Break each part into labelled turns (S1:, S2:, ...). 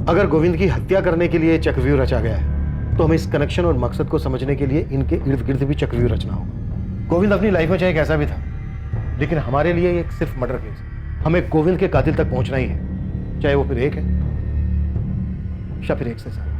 S1: अगर गोविंद की हत्या करने के लिए चक्रव्यूह रचा गया है तो हमें इस कनेक्शन और मकसद को समझने के लिए इनके इर्द गिर्द भी चक्रव्यूह रचना होगा। गोविंद अपनी लाइफ में चाहे कैसा भी था, लेकिन हमारे लिए ये सिर्फ मर्डर केस है। हमें गोविंद के कातिल तक पहुंचना ही है, चाहे वो फिर एक है या फिर एक से ज्यादा।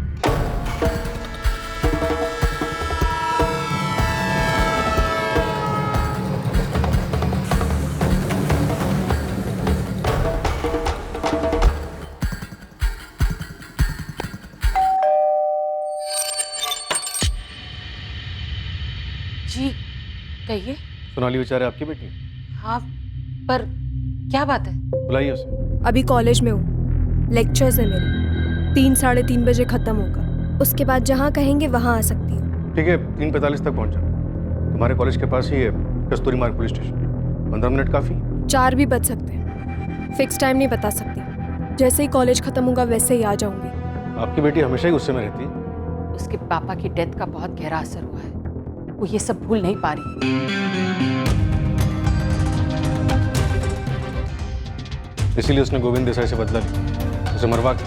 S2: जी कहिए।
S1: सोनाली बेचारे आपकी बेटी?
S2: हाँ, पर क्या बात है?
S1: बुलाइए उसे।
S3: अभी कॉलेज में हूँ, लेक्चर्स है मेरे। 3 साढ़े 3 बजे खत्म होगा, उसके बाद जहाँ कहेंगे वहाँ आ सकती हूँ।
S1: ठीक है, 3:45 तक पहुँच जाओ। तुम्हारे कॉलेज के पास ही है कस्तूरी मार्ग पुलिस स्टेशन। 15 मिनट काफी?
S3: 4 भी बज सकते हैं, फिक्स टाइम नहीं बता सकती। जैसे ही कॉलेज खत्म होगा वैसे ही आ जाऊंगी।
S1: आपकी बेटी हमेशा ही गुस्से में रहती है।
S2: उसके पापा की डेथ का बहुत गहरा असर हुआ है, वो ये सब भूल नहीं पा रही।
S1: इसीलिए उसने गोविंद देसाई से बदला लिया, उसे मरवा के।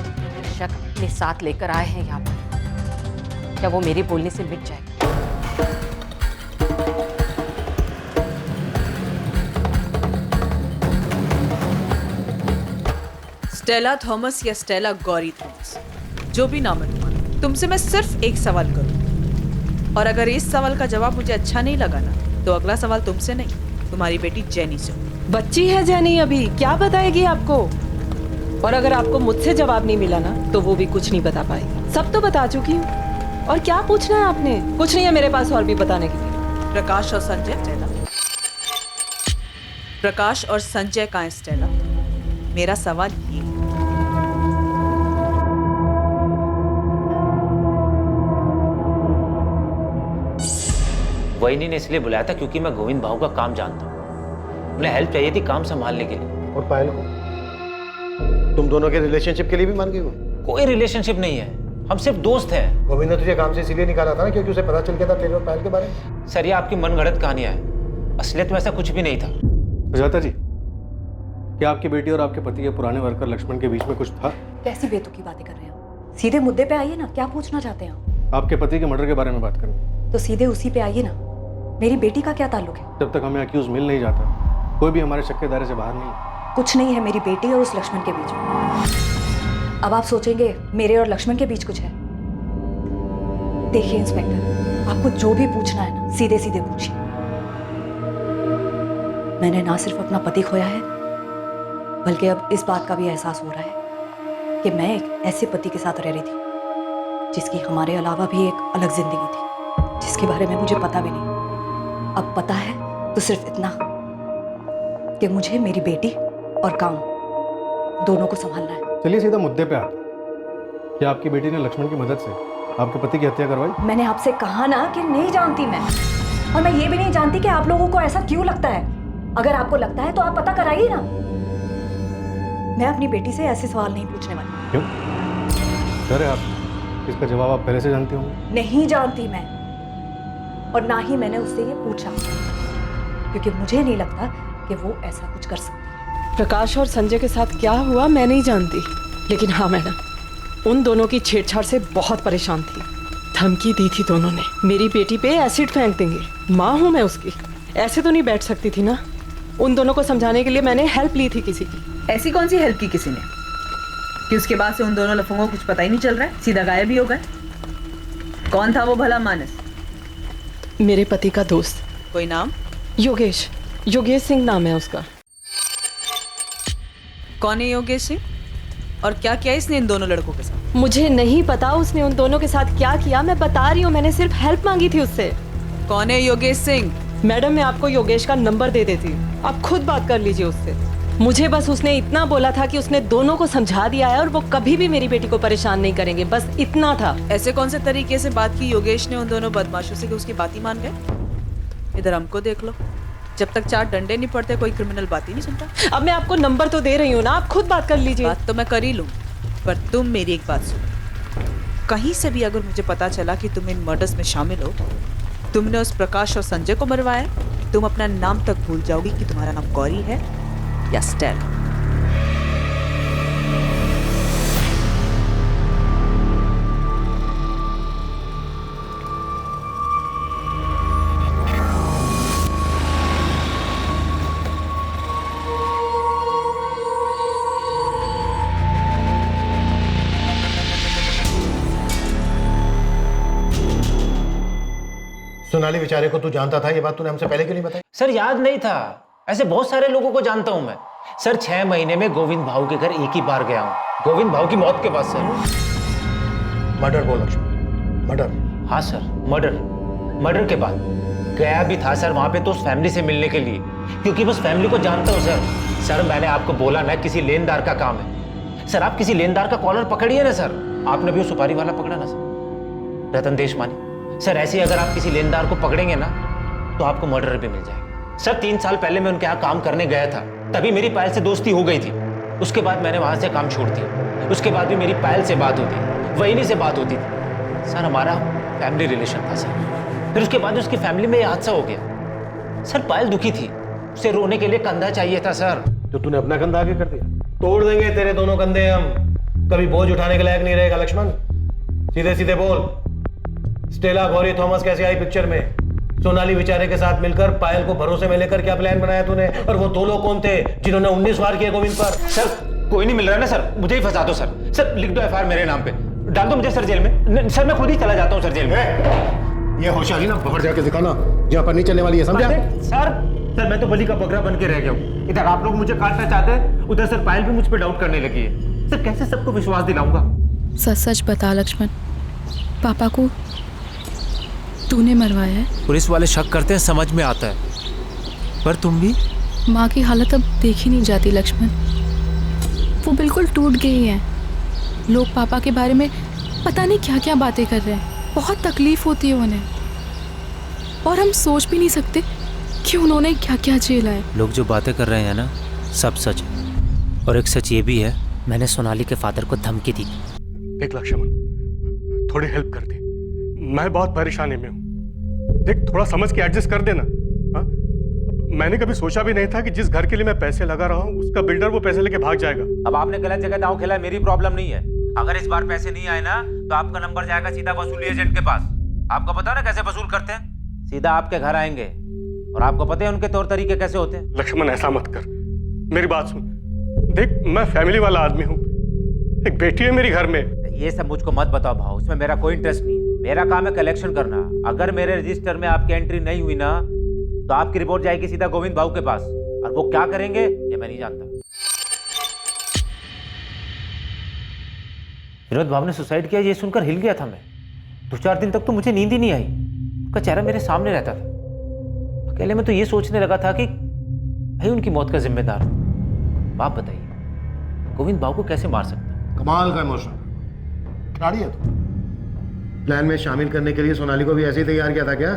S2: शक अपने साथ लेकर आए हैं यहाँ पर, क्या वो मेरे बोलने से मिट जाएगा?
S4: स्टेला थॉमस या स्टेला गौरी थॉमस, जो भी नाम है तुम्हारा, तुमसे मैं सिर्फ एक सवाल करूँ, और अगर इस सवाल का जवाब मुझे अच्छा नहीं लगा ना, तो अगला सवाल तुमसे नहीं, तुम्हारी बेटी जेनी से।
S5: बच्ची है जेनी, अभी क्या बताएगी आपको? और अगर आपको मुझसे जवाब नहीं मिला ना, तो वो भी कुछ नहीं बता पाएगी। सब तो बता चुकी हूँ। और क्या पूछना है आपने? कुछ नहीं है मेरे पास और भी बताने के लिए।
S4: प्रकाश और संजय स्टेला, प्रकाश और संजय कहाँ है स्टेला? मेरा सवाल ये।
S6: वहीनी ने इसलिए बुलाया था क्योंकि मैं गोविंद भाऊ का काम जानता हूँ। उन्हें हेल्प चाहिए थी काम संभालने के लिए।
S1: और पायल को? तुम दोनों के रिलेशनशिप के लिए भी मान गई हो?
S6: कोई रिलेशनशिप नहीं है, हम सिर्फ दोस्त हैं।
S1: गोविंद ने तुझे काम से इसीलिए निकाला था ना क्योंकि उसे पता चल गया था तेरे और पायल के बारे में।
S6: सर ये आपकी मनगढ़ंत कहानियां है, असलियत में ऐसा कुछ भी नहीं था।
S1: सुजाता जी, क्या आपकी बेटी और आपके पति के पुराने वर्कर लक्ष्मण के बीच में कुछ था?
S7: कैसी बेतुकी बातें कर रहे हैं आप? सीधे मुद्दे पे आइए ना, क्या पूछना चाहते हैं आप?
S1: आपके पति के मर्डर के बारे में बात करनी।
S7: तो सीधे उसी पे आइए ना। मेरी बेटी का क्या ताल्लुक है?
S1: जब तक हमें अक्यूज मिल नहीं जाता, कोई भी हमारे शक के दायरे से बाहर नहीं।
S7: कुछ नहीं है मेरी बेटी और उस लक्ष्मण के बीच में। अब आप सोचेंगे मेरे और लक्ष्मण के बीच कुछ है। देखिए इंस्पेक्टर, आपको जो भी पूछना है ना, सीधे सीधे पूछिए। मैंने ना सिर्फ अपना पति खोया है, बल्कि अब इस बात का भी एहसास हो रहा है कि मैं एक ऐसे पति के साथ रह रही थी जिसकी हमारे अलावा भी एक अलग जिंदगी थी, जिसके बारे में मुझे पता भी नहीं। अब पता है तो सिर्फ इतना कि मुझे मेरी बेटी और काम दोनों को संभालना है।
S1: चलिए सीधा मुद्दे पे आते हैं। क्या आपकी बेटी ने लक्ष्मण की मदद से आपके पति की हत्या करवाई?
S7: मैंने आपसे कहा ना कि नहीं जानती मैं, और मैं ये भी नहीं जानती कि आप लोगों को ऐसा क्यों लगता है। अगर आपको लगता है तो आप पता कराइए ना। मैं अपनी बेटी से ऐसे सवाल नहीं पूछने वाली।
S1: क्यों? डर है आप? इसका जवाब आप पहले से जानते होंगे।
S7: नहीं जानती मैं, और ना ही मैंने उससे ये पूछा, क्योंकि मुझे नहीं लगता कि वो ऐसा कुछ कर सकती है।
S5: प्रकाश और संजय के साथ क्या हुआ मैं नहीं जानती, लेकिन हाँ मैडम, उन दोनों की छेड़छाड़ से बहुत परेशान थी। धमकी दी थी दोनों ने, मेरी बेटी पे एसिड फेंक देंगे। माँ हूँ मैं उसकी, ऐसे तो नहीं बैठ सकती थी ना। उन दोनों को समझाने के लिए मैंने हेल्प ली थी किसी की।
S4: ऐसी कौन सी हेल्प की किसी ने कि उसके बाद से उन दोनों लफंगों को कुछ पता ही नहीं चल रहा है, सीधा गायब ही हो गए? कौन था वो भला मानस?
S5: मेरे पति का दोस्त।
S4: कोई नाम?
S5: योगेश, योगेश सिंह नाम है उसका।
S4: कौन है योगेश सिंह, और क्या किया इसने इन दोनों लड़कों के साथ?
S5: मुझे नहीं पता उसने उन दोनों के साथ क्या किया, मैं बता रही हूँ, मैंने सिर्फ हेल्प मांगी थी उससे।
S4: कौन है योगेश सिंह?
S5: मैडम मैं आपको योगेश का नंबर दे देती हूँ, आप खुद बात कर लीजिए उससे। मुझे बस उसने इतना बोला था कि उसने दोनों को समझा दिया है और वो कभी भी मेरी बेटी को परेशान नहीं करेंगे, बस इतना था।
S4: ऐसे कौन से तरीके से बात की योगेश ने उन दोनों बदमाशों से कि उसकी बात ही मान गए? इधर हमको देख लो, जब तक 4 डंडे नहीं पड़ते कोई क्रिमिनल बात ही नहीं सुनता।
S5: अब मैं आपको नंबर तो दे रही हूँ ना, आप खुद बात कर लीजिए।
S4: बात तो मैं कर ही लूँ, पर तुम मेरी एक बात सुनो। कहीं से भी अगर मुझे पता चला कि तुम इन मर्डर्स में शामिल हो, तुमने उस प्रकाश और संजय को मरवाया, तुम अपना नाम तक भूल जाओगी कि तुम्हारा नाम गौरी है या स्टेला।
S1: सोनाली बेचारे को तू जानता था, ये बात तूने हमसे पहले क्यों नहीं बताई?
S6: सर याद नहीं था, ऐसे बहुत सारे लोगों को जानता हूं मैं। सर 6 महीने में गोविंद भाऊ के घर एक ही बार गया हूं, गोविंद भाऊ की मौत के बाद सर।
S1: मर्डर बोल लक्ष्मण, मर्डर।
S6: हाँ सर, मर्डर के बाद गया भी था सर वहां पे तो उस फैमिली से मिलने के लिए, क्योंकि बस फैमिली को जानता हूं सर। सर मैंने आपको बोला ना किसी लेनदार का काम है। सर आप किसी लेनदार का कॉलर पकड़िए ना सर। आपने भी वो सुपारी वाला पकड़ा ना सर, रतन देशमानी। सर ऐसे अगर आप किसी लेनदार को पकड़ेंगे ना तो आपको मर्डर भी मिल जाएगा। सर 3 साल पहले मैं उनके यहाँ काम करने गया था, तभी मेरी पायल से दोस्ती हो गई थी। उसके बाद मैंने वहां से काम छोड़ दिया। उसके बाद भी मेरी पायल से बात होती, वहीनी से बात होती थी। सर हमारा फैमिली रिलेशन था सर। फिर उसके बाद उसकी फैमिली में यह हादसा हो गया। सर पायल दुखी थी, उसे रोने के लिए कंधा चाहिए था सर।
S1: तो तूने अपना कंधा आगे कर दिया। तोड़ देंगे तेरे दोनों कंधे हम, कभी बोझ उठाने के लायक नहीं रहेगा लक्ष्मण। सीधे सीधे बोल, स्टेला गौरी थॉमस कैसे आई पिक्चर में? सोनाली बेचारे के साथ मिलकर पायल को भरोसे में लेकर क्या प्लान बनाया तूने? और वो 2 लोग कौन थे जिन्होंने 19 वार किए गोविंद पर?
S6: सर कोई नहीं मिल रहा है ना सर, मुझे ही फंसा दो सर। सर लिख दो एफआईआर मेरे नाम पे, डाल दो मुझे सर जेल में। सर मैं खुद ही चला जाता हूँ सर जेल में।
S1: ये होशियारी ना बाहर जाके दिखाना, जहाँ पर नहीं चलने वाली है, समझा?
S6: सर मैं तो बलि का बकरा बन के रह गया हूँ। इधर आप लोग मुझे काटना चाहते हैं, उधर सर पायल भी मुझ पर डाउट करने लगी है। सर कैसे सबको विश्वास दिलाऊंगा?
S8: सच सच बता लक्ष्मण, पापा को तूने मरवाया है?
S6: पुलिस वाले शक करते हैं, समझ में आता है, पर तुम भी?
S8: माँ की हालत अब देखी नहीं जाती लक्ष्मण, वो बिल्कुल टूट गई हैं। लोग पापा के बारे में पता नहीं क्या क्या बातें कर रहे हैं, बहुत तकलीफ होती है उन्हें, और हम सोच भी नहीं सकते कि उन्होंने क्या क्या झेला है।
S6: लोग जो बातें कर रहे हैं ना, सब सच है। और एक सच ये भी है, मैंने सोनाली के फादर को धमकी दी।
S9: देख लक्ष्मण, थोड़ी हेल्प कर दे, मैं बहुत परेशानी में हूँ। देख थोड़ा समझ के एडजस्ट कर देना। हाँ? मैंने कभी सोचा भी नहीं था कि जिस घर के लिए मैं पैसे लगा रहा हूँ उसका बिल्डर वो पैसे लेके भाग जाएगा।
S6: अब आपने गलत जगह दांव खेला है, मेरी प्रॉब्लम नहीं है। अगर इस बार पैसे नहीं आए ना तो आपका नंबर जाएगा सीधा वसूली एजेंट के पास। आपको पता है ना कैसे वसूल करते हैं? सीधा आपके घर आएंगे, और आपको पता है उनके तौर तरीके कैसे होते हैं।
S9: लक्ष्मण ऐसा मत कर, मेरी बात सुन। देख मैं फैमिली वाला आदमी हूँ, एक बेटी है मेरी घर में।
S6: ये सब मुझको मत बताओ भाव, इसमें मेरा कोई इंटरेस्ट नहीं है। मेरा काम है कलेक्शन करना। अगर मेरे रजिस्टर में आपकी एंट्री नहीं हुई ना तो आपकी रिपोर्ट जाएगी सीधा गोविंद भाऊ के पास, और वो क्या करेंगे ये मैं नहीं जानता। विनोद भाव ने सुसाइड किया ये सुनकर हिल गया था मैं। 2-4 दिन तक तो मुझे नींद ही नहीं आई, उसका चेहरा मेरे सामने रहता था। अकेले में तो ये सोचने लगा था कि भाई उनकी मौत का जिम्मेदार आप बताइए, गोविंद भाऊ को कैसे मार सकता?
S1: कमाल का इमोशन, खिलाड़ी है तू। प्लान में शामिल करने के लिए सोनाली को भी ऐसे ही तैयार किया था क्या?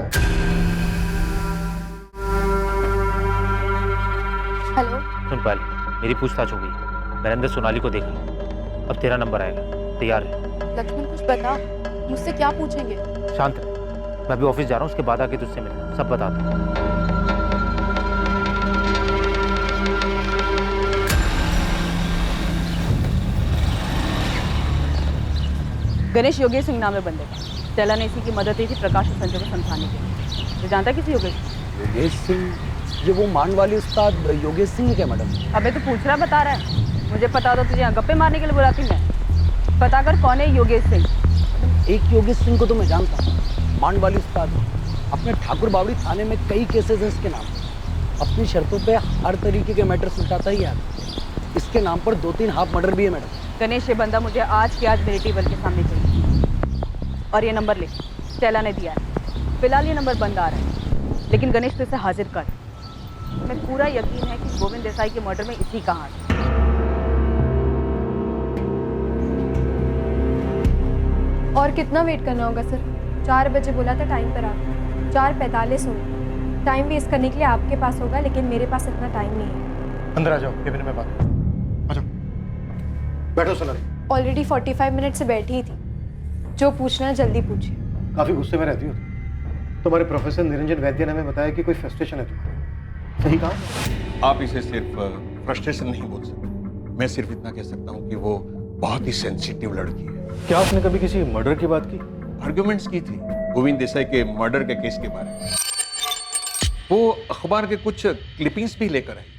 S3: हेलो।
S6: सुन पायल, मेरी पूछताछ हो गई, मैंने अंदर सोनाली को देखा, अब तेरा नंबर आएगा, तैयार है?
S8: लक्ष्मण कुछ बता, मुझसे क्या पूछेंगे?
S6: शांत रह, मैं अभी ऑफिस जा रहा हूँ, उसके बाद आके तुझसे मिलना, सब बता दूँ।
S10: गणेश योगेश सिंह नाम है बंदे का। स्टेला ने इसी की मदद दी थी प्रकाश और संजय को समझाने के लिए। तो जानता किसी योगेश
S11: सिंह? ये वो मान वाले उस्ताद योगेश सिंह है क्या मैडम?
S10: अबे तो पूछ रहा बता रहा है, मुझे पता तो तुझे यहाँ गप्पे मारने के लिए बुलाती मैं। पता कर कौन है योगेश सिंह।
S11: एक योगेश सिंह को तो मैं जानता हूँ, मान वाली उस्ताद। अपने ठाकुर बावड़ी थाने में कई केसेस हैं इसके नाम। अपनी शर्तों पे हर तरीके के मैटर सुलझाता ही है। इसके नाम पर 2-3 हाफ मर्डर भी है मैडम।
S10: गणेश, ये बंदा मुझे आज के आज मेरे टेबल के सामने चाहिए। और ये नंबर ले, स्टेला ने दिया है। फिलहाल ये नंबर बंद आ रहा है, लेकिन गणेश तो इसे हाजिर कर। मैं पूरा यकीन है कि गोविंद देसाई के मर्डर में इसी का हाथ है।
S3: और कितना वेट करना होगा सर? 4 बजे बोला था टाइम पर आप, 4:45 हुए। टाइम वेस्ट करने के लिए आपके पास होगा, लेकिन मेरे पास इतना टाइम नहीं है।
S1: अंदर आ जाओ, केबिन में बात। आ जाओ, बैठो सोनाली।
S3: ऑलरेडी 45 मिनट से बैठी ही थी। जो पूछना है जल्दी पूछिए।
S1: काफी गुस्से में रहती हो तुम। तुम्हारे प्रोफेसर निरंजन वैद्य ने हमें बताया कि कोई फ्रस्ट्रेशन है तुम्हारी, सही कहा?
S12: आप इसे सिर्फ फ्रस्ट्रेशन नहीं बोल सकते। मैं सिर्फ इतना कह सकता हूँ कि वो बहुत ही सेंसिटिव लड़की है।
S1: क्या आपने कभी किसी मर्डर की बात की?
S12: आर्ग्यूमेंट्स की थी गोविंद देसाई के मर्डर के केस के बारे में। वो अखबार के कुछ क्लिपिंग्स भी लेकर आई।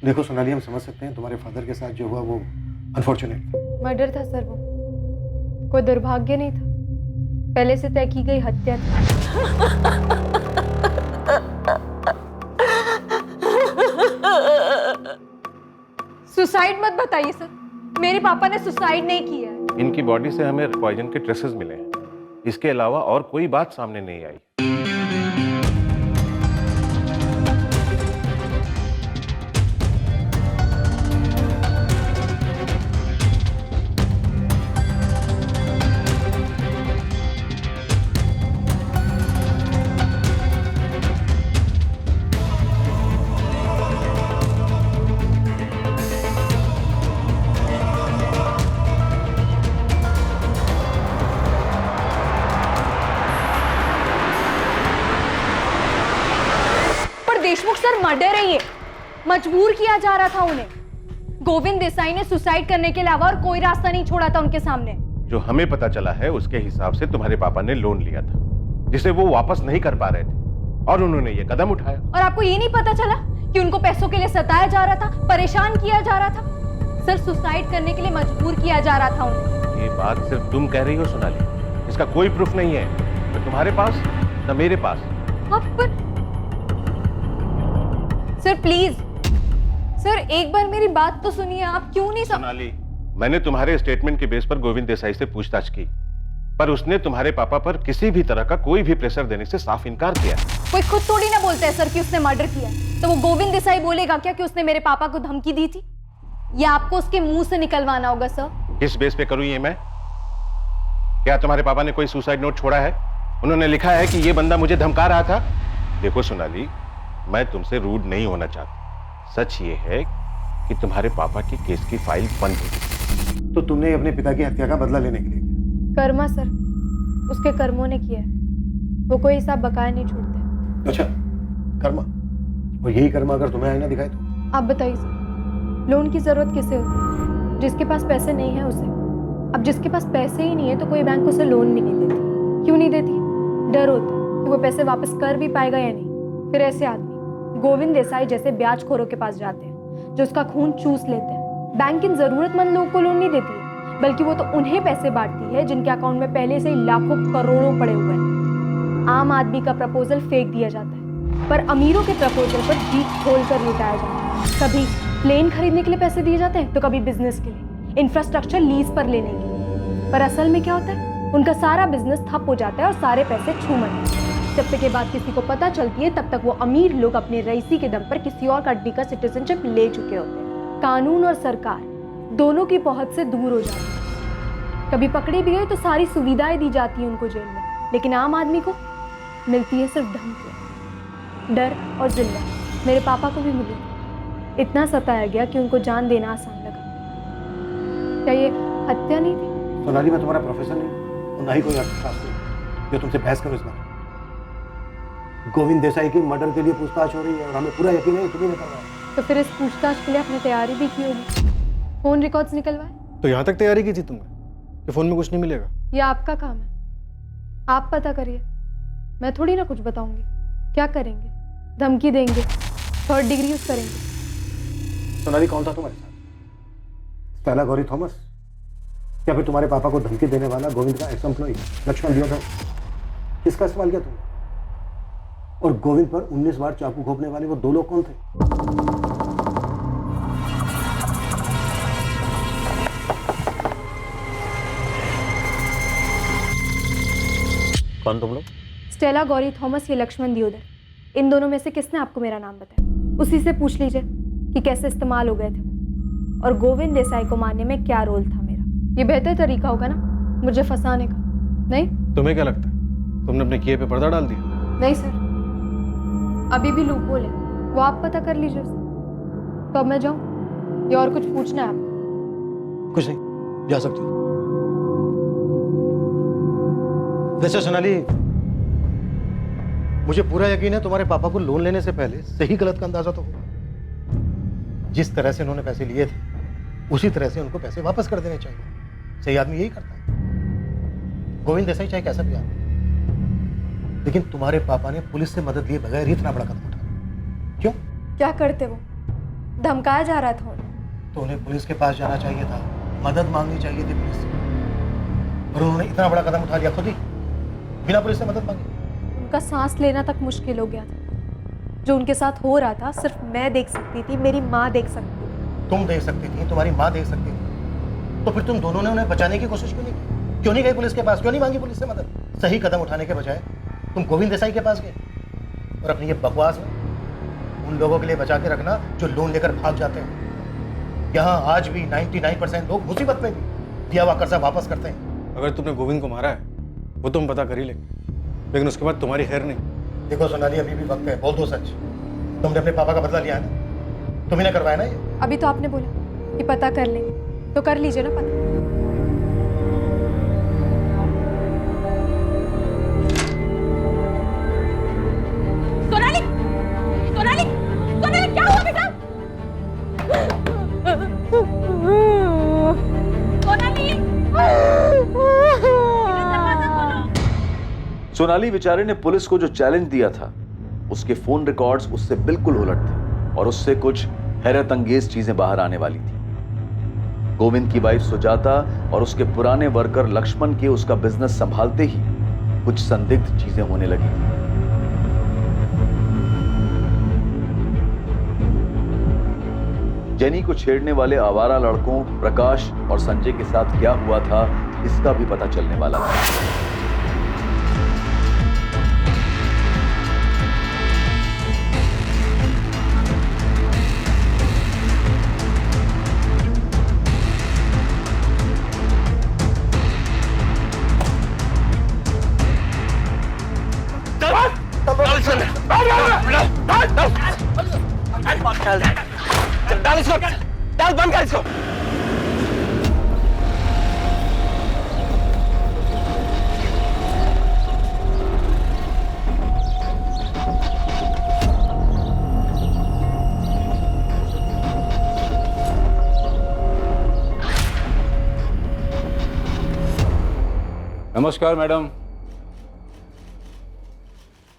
S1: देखो सोनाली, हम समझ सकते हैं तुम्हारे फादर के साथ जो हुआ वो अनफॉर्चुनेट।
S3: मर्डर था सर, वो कोई दुर्भाग्य नहीं था। पहले से तय की गई हत्या थी। सुसाइड मत बताइए सर, मेरे पापा ने सुसाइड नहीं किया है।
S12: इनकी बॉडी से हमें पॉइजन के ट्रेसेस मिले हैं, इसके अलावा और कोई बात सामने नहीं आई।
S3: देशमुख सर मर्डर है ये, मजबूर किया जा रहा था उन्हें। गोविंद देसाई ने सुसाइड करने के अलावा और कोई रास्ता नहीं छोड़ा था उनके सामने।
S12: जो हमें पता चला है उसके हिसाब से तुम्हारे पापा ने लोन लिया था जिसे वो वापस नहीं कर पा रहे थे और उन्होंने ये कदम उठाया।
S3: और आपको ये नहीं पता चला कि उनको पैसों के लिए सताया जा रहा था, परेशान किया जा रहा था? सर, सुसाइड करने के लिए मजबूर किया जा रहा था उन्हें।
S12: ये बात सिर्फ तुम कह रही हो सोनाली, इसका कोई प्रूफ नहीं है, न तुम्हारे पास न मेरे पास।
S3: पर सर प्लीज, सर एक बार मेरी बात तो सुनिए, आप क्यों नहीं
S12: सोनाली, मैंने तुम्हारे स्टेटमेंट के बेस पर गोविंद देसाई से पूछताछ की, पर उसने तुम्हारे पापा पर किसी भी तरह का कोई भी प्रेशर देने से साफ इनकार किया।
S3: कोई खुद थोड़ी ना बोलता है सर कि उसने मर्डर किया, तो वो गोविंद देसाई बोलेगा क्या कि उसने मेरे पापा को धमकी दी थी? या आपको उसके मुंह से निकलवाना होगा सर?
S12: किस बेस पे करूं ये मैं? क्या तुम्हारे पापा ने कोई सुसाइड नोट छोड़ा है? उन्होंने लिखा है कि ये बंदा मुझे धमका रहा था? देखो सोनाली, मैं तुमसे रूड नहीं होना चाहता, सच ये है कि तुम्हारे पापा की केस की फाइल बंद है।
S1: तो तुमने अपने पिता की हत्या का बदला लेने के लिए किया?
S3: कर्मा सर, उसके कर्मों ने किया है, वो कोई हिसाब बकाया नहीं छोड़ते।
S1: अच्छा, कर्मा, और यही कर्मा अगर तुम्हें आईना दिखाए तो?
S3: आप बताइए सर, लोन की जरूरत किसे होती है? जिसके पास पैसे नहीं है उसे। अब जिसके पास पैसे ही नहीं है तो कोई बैंक उसे लोन भी नहीं देती। क्यों नहीं देती? डर होता है कि वो पैसे वापस कर भी पाएगा या नहीं। फिर ऐसे आदमी गोविंद देसाई जैसे ब्याजखोरों के पास जाते हैं जो उसका खून चूस लेते हैं। बैंक इन जरूरतमंद लोगों को लोन नहीं देती है, बल्कि वो तो उन्हें पैसे बांटती है जिनके अकाउंट में पहले से ही लाखों करोड़ों पड़े हुए हैं। आम आदमी का प्रपोजल फेंक दिया जाता है, पर अमीरों के प्रपोजल पर जीत खोल कर लुटाया जाता है। कभी प्लेन खरीदने के लिए पैसे दिए जाते हैं तो कभी बिजनेस के लिए, इंफ्रास्ट्रक्चर लीज पर लेने के लिए। पर असल में क्या होता है? उनका सारा बिजनेस ठप हो जाता है और सारे पैसे छू मरते हैं। जब तक ये बात किसी को पता चलती है तब तक वो अमीर लोग अपने रईसी के दम पर किसी और कंट्री का सिटीजनशिप ले चुके होते हैं। कानून और सरकार दोनों की पहुंच से दूर हो जाती है। कभी पकड़े भी गए तो सारी सुविधाएं दी जाती हैं उनको जेल में, लेकिन आम आदमी को मिलती है सिर्फ धमकी, डर और जिल्लत। मेरे पापा को भी मिली। इतना सताया गया कि उनको जान देना आसान लगा। क्या ये हत्या नहीं थी?
S1: सोनाली, मैं तुम्हारा प्रोफेसर नहीं और ना ही कोई अर्थशास्त्री जो तुमसे बहस करो इस बारे। गोविंद देसाई की मर्डर के लिए पूछताछ हो रही है और हमें पूरा यकीन है तुम्ही नहीं कर रहा है।
S3: तो फिर इस पूछताछ के लिए आपने तैयारी भी की होगी, फोन रिकॉर्ड्स निकलवाए?
S13: तो यहाँ तक तैयारी की थी तुमने कि फोन में कुछ नहीं मिलेगा?
S3: ये आपका काम है, आप पता करिए, मैं थोड़ी ना कुछ बताऊंगी। क्या करेंगे? धमकी देंगे, 3rd डिग्री यूज करेंगे?
S1: सोनाली, कौन था तुम्हारे साथ? स्टेला गौरी थॉमस या फिर तुम्हारे पापा को धमकी देने वाला गोविंद का एक्स एम्प्लॉई लक्ष्मण दियोदर? किसका इस्तेमाल किया तुमने? और गोविंद पर 19 बार चाकू घोंपने वाले वो 2 लोग कौन थे?
S6: कौन तुम लोग?
S3: स्टेला गौरी थॉमस, ये लक्ष्मण दियोदर। इन दोनों में से किसने आपको मेरा नाम बताया? उसी से पूछ लीजिए कि कैसे इस्तेमाल हो गए थे वो, और गोविंद देसाई को मारने में क्या रोल था मेरा। ये बेहतर तरीका होगा ना मुझे फंसाने का, नहीं?
S13: तुम्हें क्या लगता है तुमने अपने किए पे पर्दा डाल दिया?
S3: नहीं सर, अभी भी लूपहोल है, वो आप पता कर लीजिए उसे। तो अब मैं जाऊं या और कुछ पूछना है आपको?
S1: कुछ नहीं, जा सकती हूँ। वैसे सोनाली, मुझे पूरा यकीन है तुम्हारे पापा को लोन लेने से पहले सही गलत का अंदाजा तो होगा। जिस तरह से उन्होंने पैसे लिए थे उसी तरह से उनको पैसे वापस कर देने चाहिए। सही आदमी यही करता है। गोविंद देसाई चाहे कैसा भी आदमी, लेकिन तुम्हारे पापा ने पुलिस से मदद लिए बगैर ही इतना बड़ा कदम उठाया। क्यों?
S3: क्या करते वो? धमकाया जा रहा था उन्हें।
S1: तो उन्हें पुलिस के पास जाना चाहिए था, मदद मांगनी चाहिए थी पुलिस से, और उन्होंने इतना बड़ा कदम उठा लिया खुद ही। बिना पुलिस से मदद मांगे।
S3: उनका सांस लेना तक मुश्किल हो गया था। जो उनके साथ हो रहा था सिर्फ मैं देख सकती थी, मेरी माँ देख सकती थी।
S1: तुम देख सकती थी, तुम्हारी माँ देख सकती थी, तो फिर तुम दोनों ने उन्हें बचाने की कोशिश क्यों नहीं की? क्यों नहीं गई पुलिस के पास? क्यों नहीं मांगी पुलिस से मदद? सही कदम उठाने के बजाय तुम गोविंद देसाई के पास गए और अपनी ये बकवास में उन लोगों के लिए बचा के रखना जो लोन लेकर भाग जाते हैं। यहाँ आज भी 99% लोग मुसीबत में भी दिया हुआ कर्जा वापस करते हैं।
S13: अगर तुमने गोविंद को मारा है वो तो हम पता कर ही लेंगे, लेकिन उसके बाद तुम्हारी खैर नहीं।
S1: देखो सोनाली, अभी भी वक्त है, बोल दो सच। तुमने अपने पापा का बदला लिया है ना? तुम्ही ने करवाया ना ये?
S3: अभी तो आपने बोला कि पता कर लेंगे, तो कर लीजिए ना पता।
S2: सोनाली, सोनाली, सोनाली, क्या हुआ बेटा? सोनाली,
S14: सोनाली बेचारे ने पुलिस को जो चैलेंज दिया था उसके फोन रिकॉर्ड्स उससे बिल्कुल उलट थे और उससे कुछ हैरत अंगेज चीजें बाहर आने वाली थी। गोविंद की वाइफ सुजाता और उसके पुराने वर्कर लक्ष्मण के उसका बिजनेस संभालते ही कुछ संदिग्ध चीजें होने लगी थी। जेनी को छेड़ने वाले आवारा लड़कों प्रकाश और संजय के साथ क्या हुआ था इसका भी पता चलने वाला था।
S11: बंद कर इसको।
S15: नमस्कार मैडम।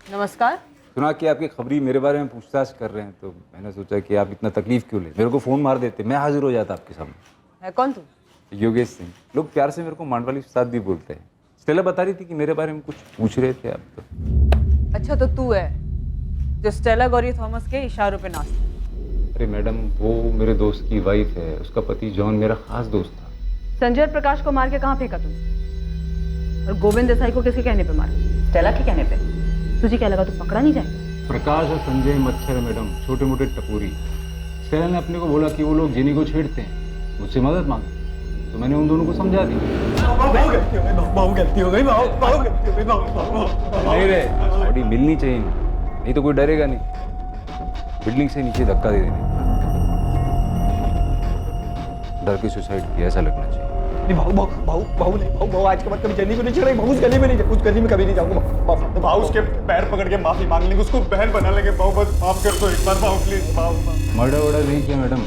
S10: नमस्कार।
S15: सुना कि आपकी खबरी मेरे बारे में पूछताछ कर रहे हैं, तो मैंने सोचा कि आप इतना तकलीफ क्यों ले, मेरे को फ़ोन मार देते, मैं हाजिर हो जाता आपके सामने।
S10: है कौन तू?
S15: योगेश सिंह। लोग प्यार से मेरे को मांडवाली उस्ताद भी बोलते हैं। स्टेला बता रही थी कि मेरे बारे में कुछ पूछ रहे थे आप तो।
S10: अच्छा, तो तू है जो स्टेला गौरी थॉमस के इशारों पे नाचता?
S15: अरे मैडम, वो मेरे दोस्त की वाइफ है, उसका पति जॉन मेरा खास दोस्त था।
S10: संजय और प्रकाश को मार के कहाँ फेंका तूने? और गोविंद देसाई को किसके कहने पे मारा? स्टेला के कहने पे। तुझे क्या लगा तू पकड़ा नहीं जाएगा?
S15: प्रकाश और संजय मच्छर है मैडम, छोटे मोटे टपोरी। स्टेला ने अपने को बोला कि वो लोग जेनी को छेड़ते हैं, मुझसे मदद मांगी, तो मैंने उन दोनों को समझा दी।
S11: गलती हो गई।
S15: नहीं रे, बॉडी मिलनी चाहिए, नहीं तो कोई डरेगा नहीं। बिल्डिंग से नीचे धक्का दे देने, डर के सुसाइड किया ऐसा लगना चाहिए।
S11: भाऊ आज के बाद कभी जेनी को नहीं छेड़ेंगे। उस गली में कभी नहीं जाऊंगा।
S9: भाऊ उसके पैर पकड़ के माफी मांग लेंगे, उसको बहन बना लेंगे। भाऊ बस माफ कर दो एक बार, भाऊ प्लीज। भाऊ
S15: मर्डर वर्डर नहीं किया मैडम,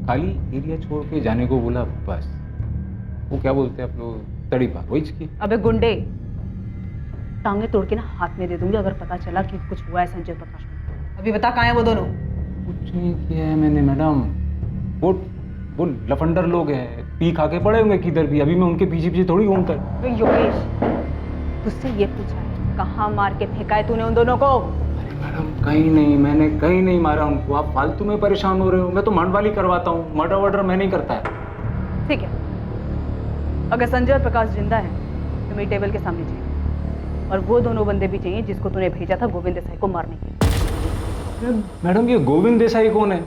S15: खाली एरिया छोड़ के जाने को बोला बस। वो क्या बोलते हैं आप लोग, तड़ी पार, वही की।
S10: अबे गुंडे, टांगे तोड़ के ना हाथ में दे दूंगी अगर पता चला कि कुछ हुआ है संजय प्रकाश को। अभी बता कहाँ है वो दोनों?
S15: कुछ नहीं किया है मैंने मैडम, वो लफंडर लोग हैं, पी खा के पड़े होंगे किधर भी। अभी मैं उनके पीछे पीछे थोड़ी घूमता।
S10: योगेश, तुझसे ये पूछा है कहाँ मार के फेंका है तूने उन दोनों को?
S15: अरे मैडम, कहीं नहीं, मैंने कहीं नहीं मारा उनको। आप फालतू में परेशान हो रहे हो, मैं तो मांडवाली करवाता हूँ, मर्डर वर्डर मैं नहीं करता है।
S10: ठीक है, अगर संजय और प्रकाश जिंदा है तो मेरी टेबल के सामने चाहिए, और वो दोनों बंदे भी चाहिए जिसको तूने भेजा था गोविंद देसाई को मारने के लिए।
S15: मैडम, ये गोविंद देसाई कौन है?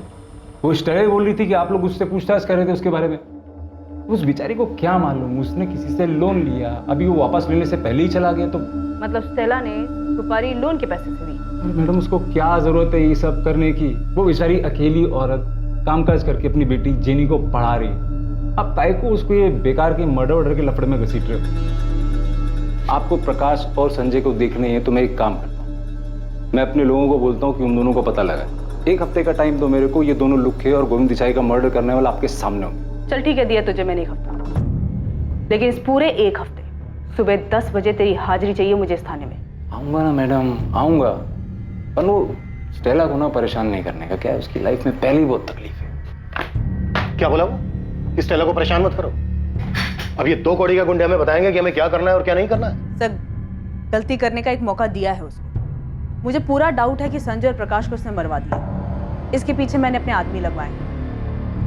S15: वो स्टेला बोल रही थी कि आप लोग उससे पूछताछ कर रहे थे उसके बारे में। उस बेचारी को क्या मालूम, उसने किसी से लोन लिया, अभी वो वापस लेने से पहले ही चला गया। तो
S10: मतलब स्टेला ने सुपारी लोन के पैसे से दी?
S15: मैडम, उसको क्या जरूरत है ये सब करने की? वो बेचारी अकेली औरत कामकाज करके अपनी बेटी जेनी को पढ़ा रही है। अब ताई को उसको ये बेकार के मर्डर वर्डर के लफड़े में घसीट रहे हो। आपको प्रकाश और संजय को देखने हैं तो मैं एक काम करता हूँ, मैं अपने लोगों को बोलता हूँ कि उन दोनों को पता लगा। एक हफ्ते का टाइम दो मेरे को, ये दोनों लुखे और गोविंद देसाई का मर्डर करने वाला आपके सामने हो।
S10: चल ठीक है, दिया तुझे मैंने एक हफ्ता, लेकिन इस पूरे एक हफ्ते सुबह 10 बजे तेरी हाजिरी चाहिए मुझे इस थाने में।
S15: आऊंगा ना मैडम, आऊंगा, पर वो स्टेला को ना परेशान नहीं करने का। क्या है, उसकी लाइफ में पहले ही बहुत तकलीफ है।
S1: क्या बोला वो? इस स्टेला को परेशान मत करो। अब ये 2 कौड़ी का गुंडे हमें बताएंगे कि हमें क्या करना है और क्या नहीं करना है।
S10: सर, गलती करने का एक मौका दिया है उसको। मुझे पूरा डाउट है कि संजय और प्रकाश को उसने मरवा दिया। इसके पीछे मैंने अपने आदमी लगवाए हैं।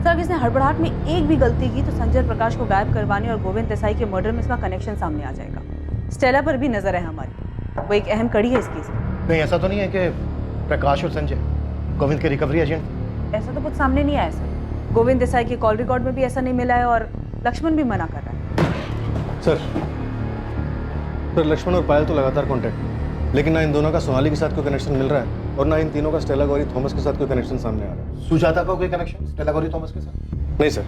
S10: सर, इसने हड़बड़ाहट में एक भी गलती की तो संजय और प्रकाश को गायब करवाने और गोविंद देसाई के मर्डर में इसका कनेक्शन सामने आ जाएगा। स्टेला पर भी नजर है हमारी, वो एक अहम कड़ी है इस केस में।
S1: नहीं, ऐसा तो नहीं है कि प्रकाश और संजय गोविंद के रिकवरी एजेंट?
S10: ऐसा तो कुछ सामने नहीं आया सर। गोविंद देसाई के कॉल रिकॉर्ड में भी ऐसा नहीं मिला है और लक्ष्मण भी मना कर रहा है।
S13: सर लक्ष्मण और पायल तो लगातार कांटेक्ट, लेकिन ना इन दोनों का सोनाली के साथ कोई कनेक्शन मिल रहा है और ना इन तीनों का स्टेला गौरी थॉमस के साथ कोई कनेक्शन सामने आ रहा है।
S1: सुजाता का कोई कनेक्शन स्टेला गौरी थॉमस के साथ?
S13: नहीं सर,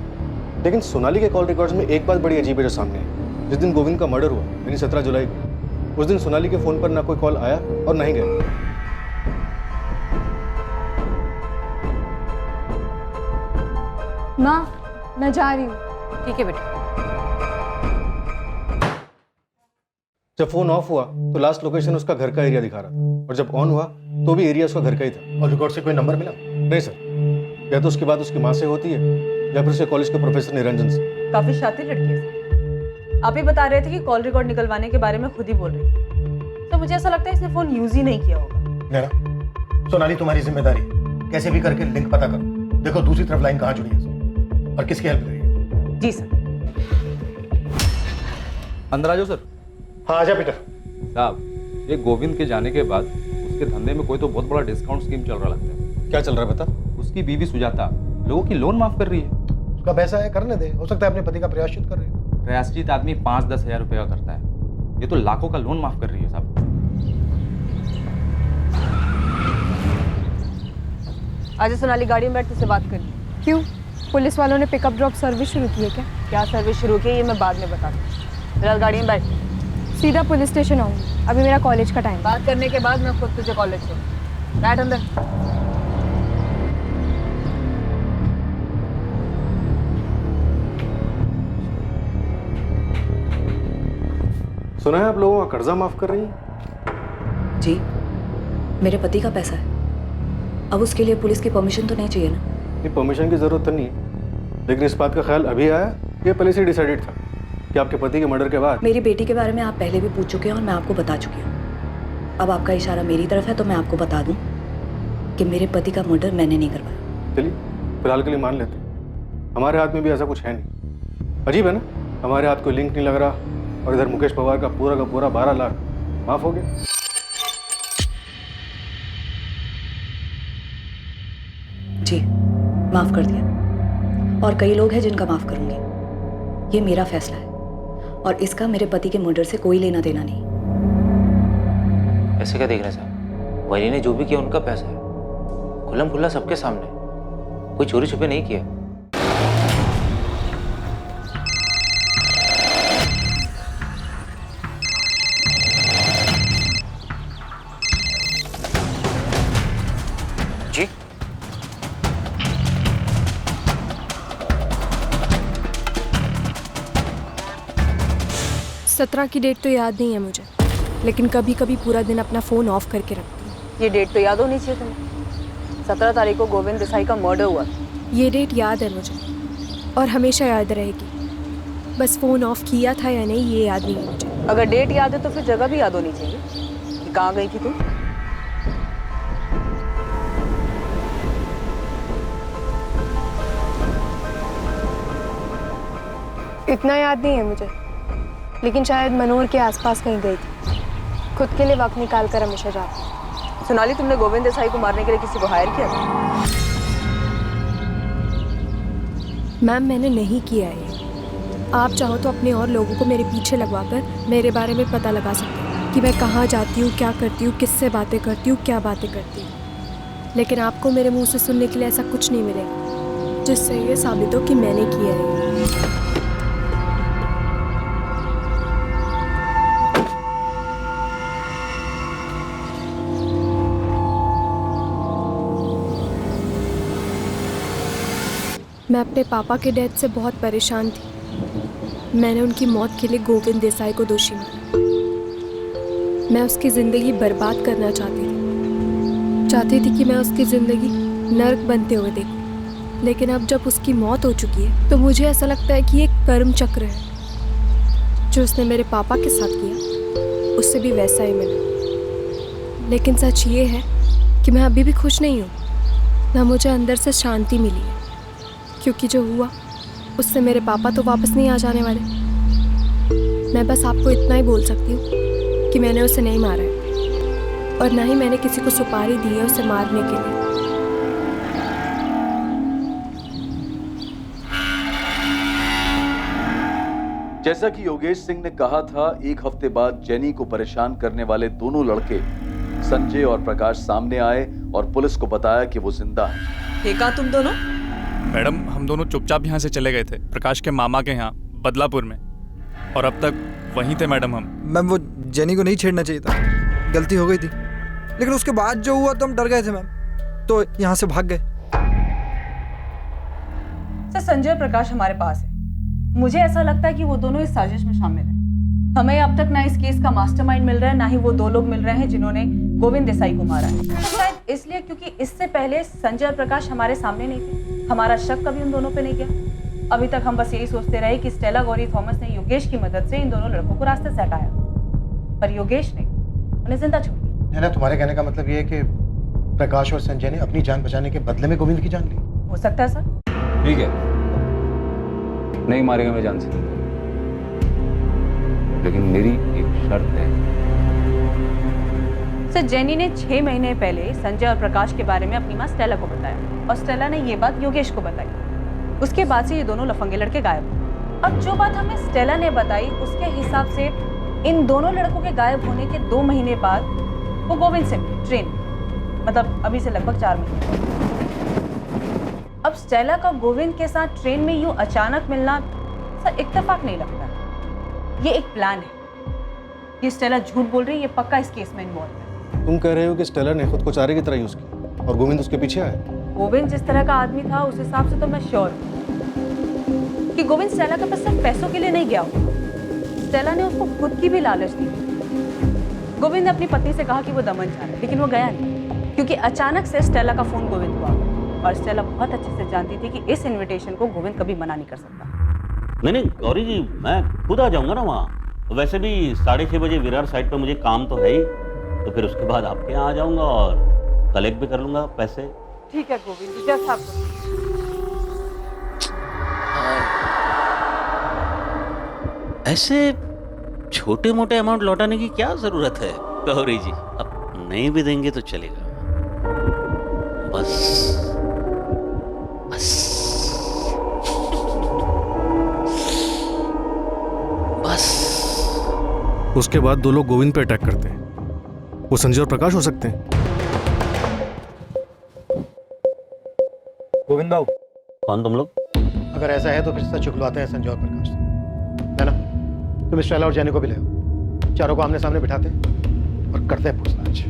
S13: लेकिन सोनाली के कॉल रिकॉर्ड्स में एक बात बड़ी अजीब है जो सामने है। जिस दिन गोविंद का मर्डर हुआ यानी 17 जुलाई को, उस दिन सोनाली के फोन पर ना कोई कॉल आया और ना ही गया।
S3: माँ, मैं जा रही हूँ।
S2: ठीक है बेटा।
S13: जब फोन ऑफ हुआ तो लास्ट लोकेशन उसका घर का एरिया दिखा रहा था और जब ऑन हुआ तो भी एरिया उसका घर का ही था।
S1: और रिकॉर्ड से कोई नंबर मिला?
S13: नहीं सर, या तो उसकी बात उसकी माँ से होती है या फिर उसके कॉलेज के प्रोफेसर निरंजन से।
S10: काफी शातिर लड़की है सर। आप ही बता रहे थे कि कॉल रिकॉर्ड निकलवाने के बारे में खुद ही बोल रही थी। तो मुझे ऐसा लगता है इसने फोन यूज ही नहीं किया होगा।
S1: नैना, सोनाली तुम्हारी जिम्मेदारी, कैसे भी करके लिंक पता करो। देखो दूसरी तरफ लाइन कहाँ जुड़ी है इसमें और किसकी हेल्प करिए।
S10: जी सर।
S16: अंदर आ जाओ सर।
S1: हाँ आजा पीटर
S16: साहब, ये गोविंद के जाने के बाद उसके धंधे में कोई तो बहुत बड़ा डिस्काउंट स्कीम चल रहा लगता है।
S13: क्या चल रहा है बता?
S16: उसकी बीवी सुजाता लोगों की लोन माफ कर रही है।
S1: उसका पैसा है, करने दे। हो सकता है अपने पति का प्रायश्चित कर रही हो।
S16: प्रायश्चित आदमी 5-10 हज़ार रुपये का करता है, ये तो लाखों का लोन माफ कर रही है साहब।
S10: आज सोनाली गाड़ी में बैठ तुझसे बात करनी।
S3: क्यों? पुलिस वालों ने पिकअप ड्रॉप सर्विस शुरू की है क्या?
S10: क्या सर्विस शुरू की है ये मैं बाद में बताती हूँ। फिलहाल गाड़ी में बैठ।
S3: सीधा पुलिस स्टेशन आऊंगी, अभी मेरा कॉलेज का टाइम।
S10: बात करने के बाद मैं खुद तुझे कॉलेज छोड़। बैठ अंदर।
S13: सुना है आप लोगों का कर्जा माफ कर रही है?
S7: जी, मेरे पति का पैसा है। अब उसके लिए पुलिस की परमिशन तो नहीं चाहिए ना?
S13: नहीं, परमिशन की जरूरत तो नहीं है, लेकिन इस बात का ख्याल अभी आया, ये पहले से डिसाइडेड था कि आपके पति के मर्डर के बाद।
S7: मेरी बेटी के बारे में आप पहले भी पूछ चुके हैं और मैं आपको बता चुकी हूँ। अब आपका इशारा मेरी तरफ है तो मैं आपको बता दूं कि मेरे पति का मर्डर मैंने नहीं करवाया।
S13: चलिए फिलहाल के लिए मान लेते हैं, हमारे हाथ में भी ऐसा कुछ है नहीं। अजीब है ना, हमारे हाथ कोई लिंक नहीं लग रहा और इधर मुकेश पवार का पूरा 12 लाख माफ हो गया।
S7: जी, माफ कर दिया और कई लोग हैं जिनका माफ करूंगी। ये मेरा फैसला है और इसका मेरे पति के मर्डर से कोई लेना देना नहीं।
S6: ऐसे क्या देख रहे हैं साहब? वली ने जो भी किया उनका पैसा है, खुल्लम खुल्ला सबके सामने, कोई चोरी छुपे नहीं किया। जी
S3: 17 की डेट तो याद नहीं है मुझे, लेकिन कभी कभी पूरा दिन अपना फ़ोन ऑफ करके रखती हूँ।
S10: ये डेट तो याद होनी चाहिए तुम्हें। 17 तारीख को गोविंद देसाई का मर्डर हुआ।
S3: ये डेट याद है मुझे और हमेशा याद रहेगी। बस फ़ोन ऑफ किया था या नहीं ये याद नहीं है मुझे।
S10: अगर डेट याद है तो फिर जगह भी याद होनी चाहिए कि कहाँ गई थी तुम।
S3: इतना याद नहीं है मुझे, लेकिन शायद मनोहर के आसपास कहीं गई थी। खुद के लिए वक्त निकाल कर हमेशा जाती।
S10: सोनाली, तुमने गोविंद देसाई को मारने के लिए किसी को हायर किया था?
S3: मैम, मैंने नहीं किया है। आप चाहो तो अपने और लोगों को मेरे पीछे लगवाकर मेरे बारे में पता लगा सकते हो कि मैं कहाँ जाती हूँ, क्या करती हूँ, किससे बातें करती हूँ, क्या बातें करती हूँ। लेकिन आपको मेरे मुंह से सुनने के लिए ऐसा कुछ नहीं मिलेगा जिससे ये साबित हो कि मैंने किया है। मैं अपने पापा के डेथ से बहुत परेशान थी। मैंने उनकी मौत के लिए गोविंद देसाई को दोषी माना। मैं उसकी ज़िंदगी बर्बाद करना चाहती थी कि मैं उसकी ज़िंदगी नर्क बनते हुए देखूं। लेकिन अब जब उसकी मौत हो चुकी है तो मुझे ऐसा लगता है कि ये कर्म चक्र है जो उसने मेरे पापा के साथ किया उससे भी वैसा ही मिला। लेकिन सच ये है कि मैं अभी भी खुश नहीं हूँ, ना मुझे अंदर से शांति मिली है, क्योंकि जो हुआ उससे मेरे पापा तो वापस नहीं आ जाने वाले। मैं बस आपको इतना ही बोल सकती हूँ कि मैंने उसे नहीं मारा है, और ना ही मैंने किसी को सुपारी दी है उसे मारने के लिए।
S14: जैसा कि योगेश सिंह ने कहा था, एक हफ्ते बाद जेनी को परेशान करने वाले दोनों लड़के संजय और प्रकाश सामने आए और पुलिस को बताया कि वो जिंदा है।
S4: थे कहाँ तुम दोनों?
S17: मैडम, हम दोनों चुपचाप यहाँ से चले गए थे प्रकाश के मामा के यहाँ बदलापुर में, और अब तक वहीं थे मैडम हम।
S18: मैम, वो जेनी को नहीं छेड़ना चाहिए था, गलती हो गई थी, लेकिन उसके बाद जो हुआ तो हम डर गए थे मैम, तो यहाँ से भाग गए।
S10: सर, संजय और प्रकाश हमारे पास है। मुझे ऐसा लगता है कि वो दोनों इस साजिश में शामिल हैं। हमें अब तक ना इस केस का मास्टरमाइंड मिल रहा है, ना ही वो दो लोग मिल रहे हैं जिन्होंने गोविंद देसाई को मारा है। तो शायद इसलिए क्योंकि इससे पहले संजय और प्रकाश हमारे सामने नहीं थे, हमारा शक कभी उन दोनों पे नहीं गया। अभी तक हम बस यही सोचते रहे कि स्टेला गौरी थॉमस ने योगेश की मदद से इन दोनों लड़कों को रास्ते से हटाया, पर योगेश ने उन्हें जिंदा छोड़ दिया।
S1: नैना, तुम्हारे कहने का मतलब ये है कि प्रकाश और संजय ने अपनी जान बचाने के बदले में गोविंद की जान ली?
S10: हो सकता है सर।
S15: ठीक है, नहीं मारेगा मैं जान से, लेकिन मेरी एक शर्त है।
S10: सर, जेनी ने 6 महीने पहले संजय और प्रकाश के बारे में अपनी माँ स्टेला को बताया, और स्टेला ने ये बात योगेश को बताई। उसके बाद से ये दोनों लफंगे लड़के गायब हुए। अब जो बात हमें स्टेला ने बताई, उसके हिसाब से इन दोनों लड़कों के गायब होने के 2 महीने बाद वो गोविंद से ट्रेन, मतलब अभी से लगभग 4 महीने। अब स्टेला का गोविंद के साथ ट्रेन में यूं अचानक मिलना सर इत्तेफाक नहीं लगता, ये एक प्लान है। ये स्टेला झूठ बोल रही है, ये पक्का इस केस में इन्वॉल्व है।
S13: तुम कह रहे हो कि स्टेला ने खुद को चारे की तरह यूज किया और गोविंद उसके पीछे आया?
S10: गोविंद जिस तरह का आदमी था, उस हिसाब से तो मैं श्योर हूँ कि गोविंद स्टेला के पास सिर्फ पैसों के लिए नहीं गया हो। स्टेला ने उसको खुद की भी लालच दी। गोविंद ने अपनी पत्नी से कहा कि वो दमन जा रहा है, लेकिन वो गया नहीं, क्योंकि अचानक से स्टेला का फोन गोविंद को आ गया, और स्टेला बहुत अच्छे से जानती थी कि इस इनविटेशन को गोविंद कभी मना नहीं कर सकता।
S19: नहीं गौरी जी, मैं खुद आ जाऊंगा ना वहाँ। तो वैसे भी 6:30 बजे विरार साइड पर मुझे काम तो है ही, तो फिर उसके बाद आपके यहाँ आ जाऊंगा और कलेक्ट भी कर लूंगा पैसे।
S10: ठीक है गोविंद जी, जैसा आपको।
S19: ऐसे छोटे मोटे अमाउंट लौटाने की क्या जरूरत है गौरी जी? अब नहीं भी देंगे तो चलेगा, बस
S13: उसके बाद 2 लोग गोविंद पे अटैक करते हैं। वो संजय और प्रकाश हो सकते हैं।
S18: गोविंद बाबू,
S19: कौन तुम लोग?
S1: अगर ऐसा है तो फिर सच चुकलवाते हैं संजय और प्रकाश से, है ना? तुम स्टेला और जेनी को भी ले आओ, चारों को आमने सामने बिठाते हैं और करते हैं पूछताछ।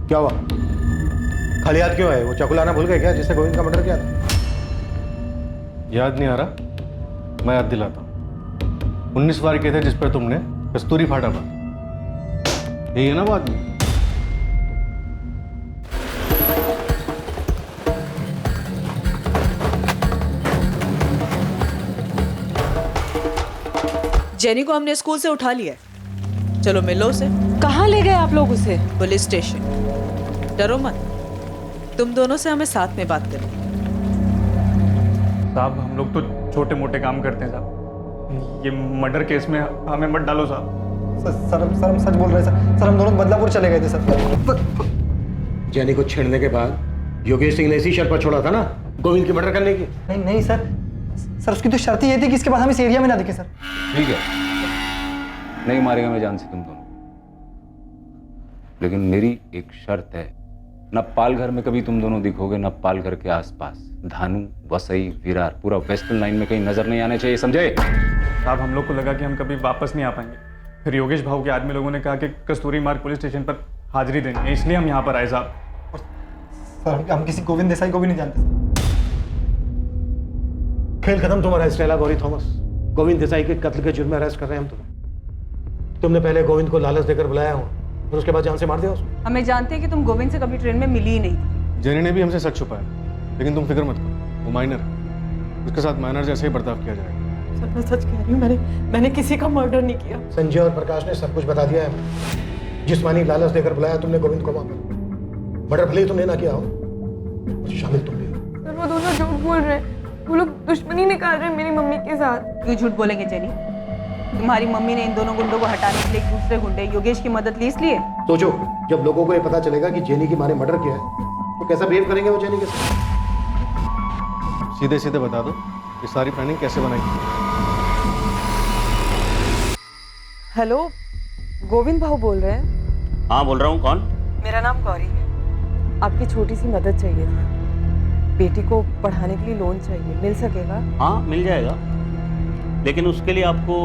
S1: क्या हुआ? खाली हाथ क्यों है? वो चाकू लाना भूल गए क्या, जिससे गोविंद का मर्डर किया था?
S13: याद नहीं आ रहा, मैं याद दिलाता हूँ। 19 बार के थे जिस पर तुमने कस्तूरी फाटा था, यही है ना वो आदमी?
S4: जेनी को हमने स्कूल से उठा लिया है, चलो मिलो उसे।
S5: कहाँ ले गए आप लोग उसे?
S4: Police station. डरो मत, तुम दोनों से हमें साथ में बात करनी।
S17: साहब, हम लोग तो छोटे मोटे काम करते हैं साहब, ये मर्डर केस में हमें मत डालो साहब।
S18: सर हम सच बोल रहे हैं सर, हम दोनों बदलापुर चले गए थे सर।
S1: जेनी को छेड़ने के बाद योगेश सिंह ने इसी शर्त पर छोड़ा था ना, गोविंद की मर्डर करने की।
S18: नहीं सर, उसकी तो शर्त ही ये थी कि इसके बाद हम इस एरिया में ना दिखे सर।
S15: ठीक है, नहीं मारेगा मैं जान से तुम दोनों, लेकिन मेरी एक शर्त है, न पालघर में कभी तुम दोनों दिखोगे, न पालघर के आसपास। धानु, वसई, विरार, पूरा वेस्टर्न लाइन में कहीं नजर नहीं आने चाहिए, समझे?
S17: साहब, हम लोग को लगा कि हम कभी वापस नहीं आ पाएंगे, फिर योगेश भाऊ के आदमी लोगों ने कहा कि कस्तूरी मार्ग पुलिस स्टेशन पर हाजिरी देनी है, इसलिए हम यहाँ पर आए साहब।
S18: सर, हम किसी गोविंद देसाई को भी नहीं जानते।
S1: खेल खत्म तुम्हारा स्टेला गौरी थॉमस। गोविंद देसाई के कत्ल के जुर्म में अरेस्ट कर रहे हैं हम तुम्हें। तुमने पहले गोविंद को लालच देकर बुलाया हो और उसके बाद जान से मार दिया उसको।
S10: हमें जानते हैं कि तुम गोविंद से कभी ट्रेन में मिली ही नहीं थी।
S13: जेनी ने भी हमसे सच छुपाया, लेकिन तुम फिक्र मत करो, वो माइनर है, उसके साथ माइनर जैसे ही बर्ताव किया जाएगा।
S5: सर मैं सच कह रही हूँ, मैंने किसी का मर्डर नहीं किया।
S1: संजय और प्रकाश ने सब कुछ बता दिया है। जिस्मानी लालच देकर बुलाया तुमने गोविंद को वहां पर। मर्डर भले ही तुमने ना किया हो, शामिल तुम भी हो।
S3: सर वो दोनों झूठ बोल रहे हैं, वो लोग दुश्मनी निकाल रहे हैं मेरी मम्मी के साथ।
S10: क्यों झूठ बोलेंगे जेनी? तुम्हारी मम्मी ने इन दोनों गुंडों को हटाने के लिए एक दूसरे गुंडे योगेश की मदद ली इसलिए।
S1: सोचो, जब लोगों को ये पता चलेगा कि जेनी की माँ ने मर्डर किया है तो कैसा बिहेव करेंगे वो जेनी के साथ।
S13: सीधे सीधे बता दो ये सारी प्लानिंग कैसे बनाई?
S10: हेलो, गोविंद भाऊ बोल रहे हैं?
S19: हाँ बोल रहा हूँ। कौन?
S10: मेरा नाम गौरी है। आपकी छोटी सी मदद चाहिए थी। बेटी को पढ़ाने के लिए लोन चाहिए, मिल सकेगा?
S19: हाँ मिल जाएगा, लेकिन उसके लिए आपको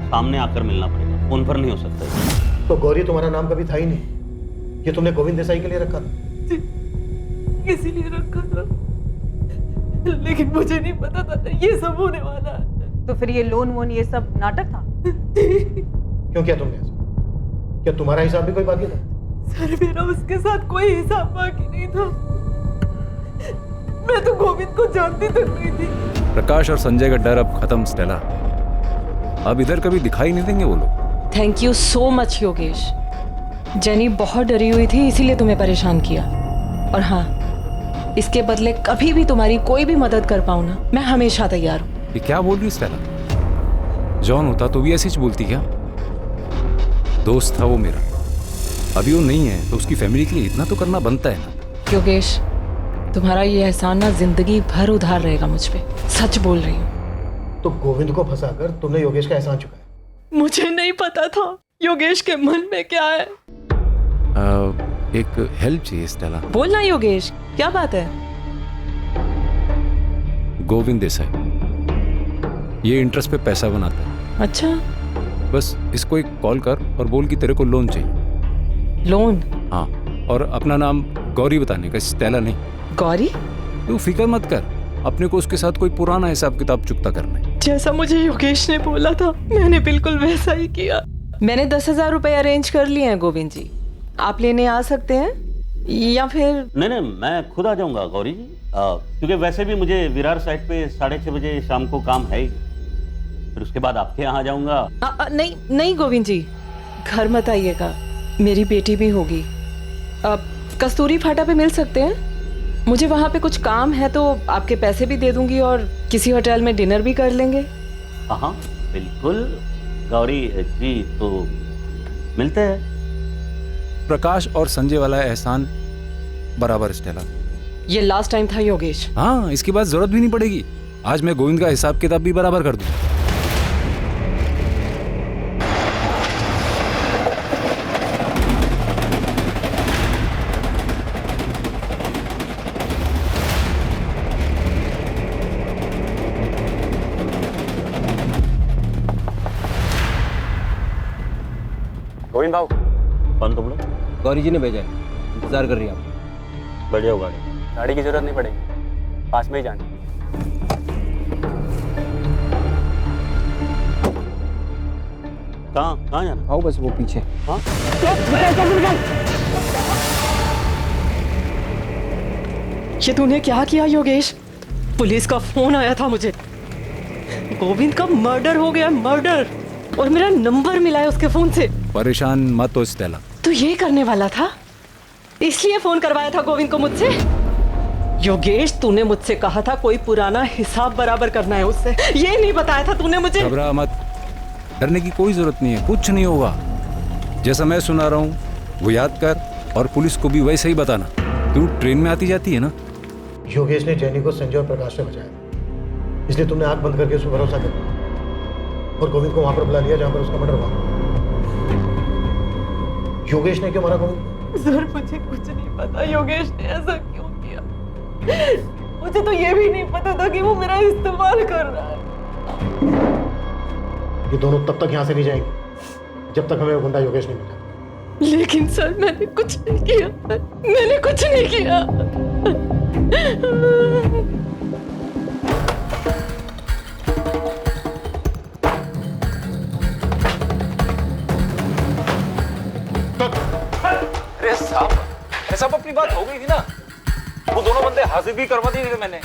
S19: सामने आकर मिलना पड़ेगा, फोन पर नहीं हो सकता।
S1: तो गौरी तुम्हारा नाम कभी था ही नहीं, ये तुमने गोविंद देसाई के लिए रखा था।
S5: इसीलिए रखा था, लेकिन मुझे नहीं पता था ये सब होने वाला है।
S10: तो फिर ये लोन वोन ये सब नाटक था?
S1: क्यों किया तुमने ऐसा? क्या तुम्हारा हिसाब भी कोई बाकी था?
S5: सर मेरा उसके साथ कोई हिसाब बाकी नहीं था। मैं तो गोविंद को जानती तक नहीं थी।
S16: प्रकाश और संजय का डर अब खत्म स्टेला। अब इधर कभी दिखाई नहीं देंगे वो लोग।
S5: Thank you so much Yogesh. Jenny बहुत डरी हुई थी इसीलिए तुम्हें परेशान किया। और हाँ, इसके बदले कभी भी तुम्हारी कोई भी मदद कर पाऊँ ना, मैं हमेशा तैयार हूँ।
S16: ये क्या बोल रही स्टेला? जॉन होता तो भी ऐसी ही बोलती क्या? दोस्त था वो मेरा, अभी वो नहीं है तो उसकी फैमिली के लिए इतना तो करना बनता है ना।
S5: योगेश, तुम्हारा ये एहसान ना जिंदगी भर उधार रहेगा मुझ पे, सच बोल रही हूँ।
S1: तो गोविंद को फंसाकर तुमने योगेश का एहसान चुकाया।
S5: मुझे नहीं पता था योगेश के मन में क्या है।
S16: एक हेल्प चाहिए स्टेला।
S5: बोलना योगेश, क्या बात है?
S16: गोविंद देसाई ये इंटरेस्ट पे पैसा बनाता है।
S5: अच्छा,
S16: बस इसको एक कॉल कर और बोल कि तेरे को लोन चाहिए।
S5: लोन?
S16: हाँ, और अपना नाम गौरी बताने का, स्टेला नहीं।
S5: गौरी?
S16: तू फिक्र मत कर, अपने को उसके साथ कोई पुराना हिसाब किताब चुकता करना है।
S5: जैसा मुझे योगेश ने बोला था मैंने बिल्कुल वैसा ही किया। मैंने 10,000 रुपए अरेंज कर लिए हैं गोविंद जी, आप लेने आ सकते हैं या फिर?
S19: नहीं, मैं खुद आ जाऊंगा गौरी जी, क्योंकि वैसे भी मुझे विरार साइड पे 6:30 बजे शाम को काम है ही। फिर उसके बाद आपके यहाँ आ जाऊंगा।
S5: नहीं गोविंद जी, घर मत आइएगा, मेरी बेटी भी होगी। कस्तूरी फाटा पे मिल सकते हैं? मुझे वहाँ पे कुछ काम है तो आपके पैसे भी दे दूंगी और किसी होटल में डिनर भी कर लेंगे।
S19: हाँ बिल्कुल गौरी जी, तो मिलते हैं।
S16: प्रकाश और संजय वाला एहसान बराबर स्टेला।
S5: ये लास्ट टाइम था योगेश।
S16: हाँ, इसके बाद जरूरत भी नहीं पड़ेगी। आज मैं गोविंद का हिसाब किताब भी बराबर कर दूं।
S20: गोविंद भाव।
S19: कौन तुम लोग?
S20: गौरी जी ने भेजा है, इंतजार कर रही है आप।
S19: बढ़िया गाड़ी।
S20: गाड़ी की जरूरत नहीं पड़ेगी, पास में ही जाना।
S19: कहाँ जाना?
S20: आओ बस वो पीछे।
S19: हाँ?
S5: ये तूने क्या किया योगेश? पुलिस का फोन आया था मुझे, गोविंद का मर्डर हो गया, मर्डर, और मेरा नंबर मिला है उसके फोन से।
S16: परेशान मत हो स्टेला।
S5: तू ये करने वाला था, इसलिए फोन करवाया था गोविंद को मुझसे? योगेश, तूने मुझसे कहा था कोई पुराना हिसाब बराबर करना है उससे, ये नहीं बताया था तूने मुझे?
S16: घबरा मत, डरने की कोई जरूरत नहीं है, कुछ नहीं होगा। जैसा मैं सुना रहा हूँ वो याद कर और पुलिस को भी वैसे ही बताना। तू ट्रेन में आती जाती है ना?
S1: योगेश ने जैनी को संजय और प्रकाश से बचाया, इसलिए तुमने आंख बंद करके उस पर भरोसा कर और गोविंद को वहां पर बुला लिया जहां पर उसका मर्डर हुआ। योगेश ने क्यों मारा गोविंद?
S5: सर मुझे कुछ नहीं पता योगेश ने ऐसा क्यों किया। मुझे तो ये भी नहीं पता था कि वो मेरा इस्तेमाल कर रहा है।
S1: ये दोनों तब तक यहाँ से नहीं जाएंगे जब तक हमें वो गुंडा योगेश नहीं मिला।
S5: लेकिन सर मैंने कुछ नहीं किया, मैंने कुछ नहीं किया।
S15: अरे साहब अपनी बात हो गई थी ना, वो दोनों बंदे हाजिर भी करवा दिए थे मैंने।